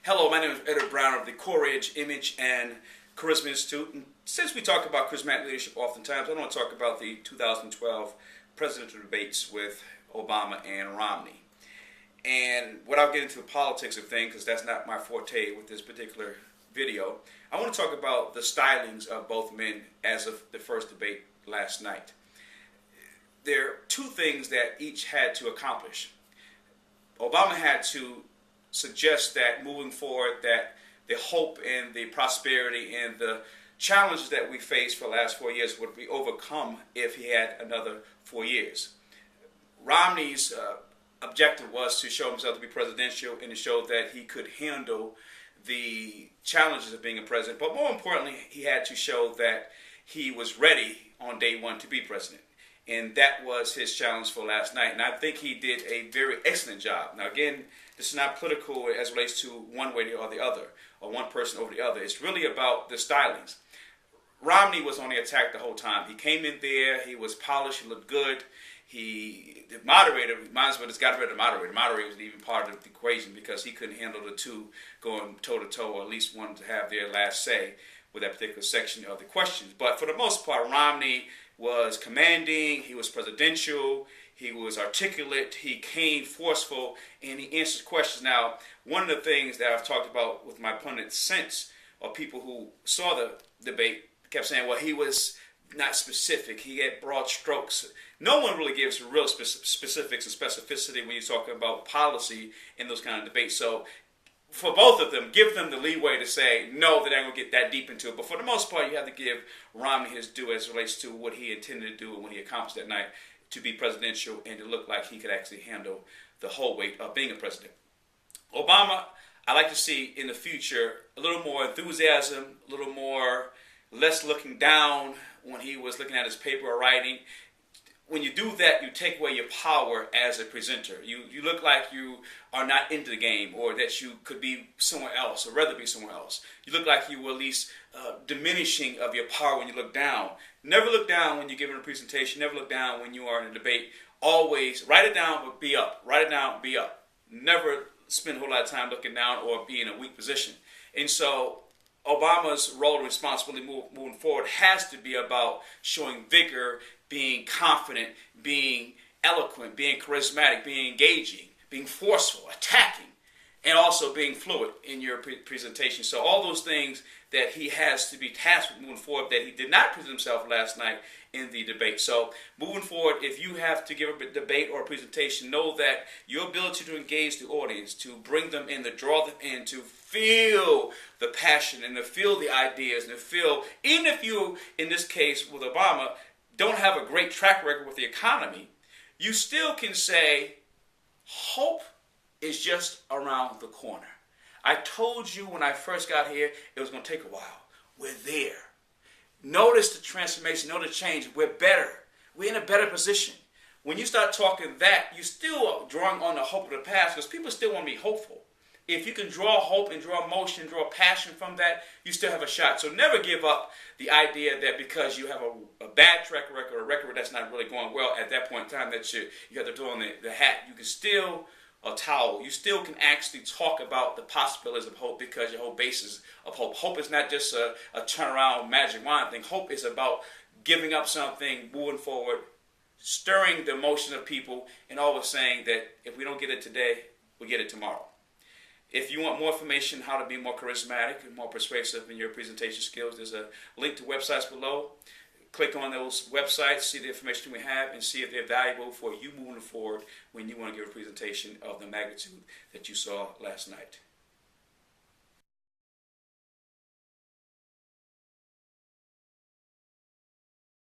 Hello, my name is Edward Brown of the Courage, Image, and Charisma Institute. And since we talk about charismatic leadership oftentimes, I want to talk about the 2012 presidential debates with Obama and Romney. And without getting into the politics of things, because that's not my forte with this particular video, I want to talk about the stylings of both men as of the first debate last night. There are two things that each had to accomplish. Obama had to suggest that moving forward, that the hope and the prosperity and the challenges that we faced for the last 4 years would be overcome if he had another 4 years. Romney's objective was to show himself to be presidential and to show that he could handle the challenges of being a president. But more importantly, he had to show that he was ready on day one to be president. And that was his challenge for last night. And I think he did a very excellent job. Now, again, this is not political as it relates to one way or the other, or one person over the other. It's really about the stylings. Romney was on the attack the whole time. He came in there, he was polished, he looked good. The moderator, might as well just got rid of the moderator. The moderator was even part of the equation because he couldn't handle the two going toe-to-toe, or at least wanted to have their last say with that particular section of the questions. But for the most part, Romney was commanding, he was presidential, he was articulate, he came forceful, and he answered questions. Now, one of the things that I've talked about with my pundits since, or people who saw the debate, kept saying, well, he was not specific, he had broad strokes. No one really gives real specifics and specificity when you're talking about policy in those kind of debates. So for both of them, give them the leeway to say, no, they're not going to get that deep into it. But for the most part, you have to give Romney his due as it relates to what he intended to do and what he accomplished that night to be presidential and to look like he could actually handle the whole weight of being a president. Obama, I like to see in the future a little more enthusiasm, a little more less looking down when he was looking at his paper or writing. When you do that, you take away your power as a presenter. You look like you are not into the game, or that you could be somewhere else, or rather be somewhere else. You look like you were at least diminishing of your power when you look down. Never look down when you're giving a presentation. Never look down when you are in a debate. Always write it down, but be up. Write it down, be up. Never spend a whole lot of time looking down or be in a weak position. And so Obama's role and responsibility moving forward has to be about showing vigor, being confident, being eloquent, being charismatic, being engaging, being forceful, attacking, and also being fluid in your presentation. So all those things that he has to be tasked with moving forward that he did not present himself last night in the debate. So moving forward, if you have to give a debate or a presentation, know that your ability to engage the audience, to bring them in, to draw them in, to feel the passion and to feel the ideas and to feel, even if you, in this case with Obama, don't have a great track record with the economy, you still can say, hope is just around the corner. I told you when I first got here, it was going to take a while. We're there. Notice the transformation, notice the change. We're better. We're in a better position. When you start talking that, you still are drawing on the hope of the past, because people still want to be hopeful. If you can draw hope and draw emotion, draw passion from that, you still have a shot. So never give up the idea that because you have a bad track record, a record that's not really going well at that point in time, that you have to throw on the hat. You can still towel. You still can actually talk about the possibilities of hope, because your whole basis of hope. Hope is not just a turnaround magic wand thing. Hope is about giving up something, moving forward, stirring the emotion of people, and always saying that if we don't get it today, we'll get it tomorrow. If you want more information how to be more charismatic and more persuasive in your presentation skills, there's a link to websites below. Click on those websites, see the information we have, and see if they're valuable for you moving forward when you want to give a presentation of the magnitude that you saw last night.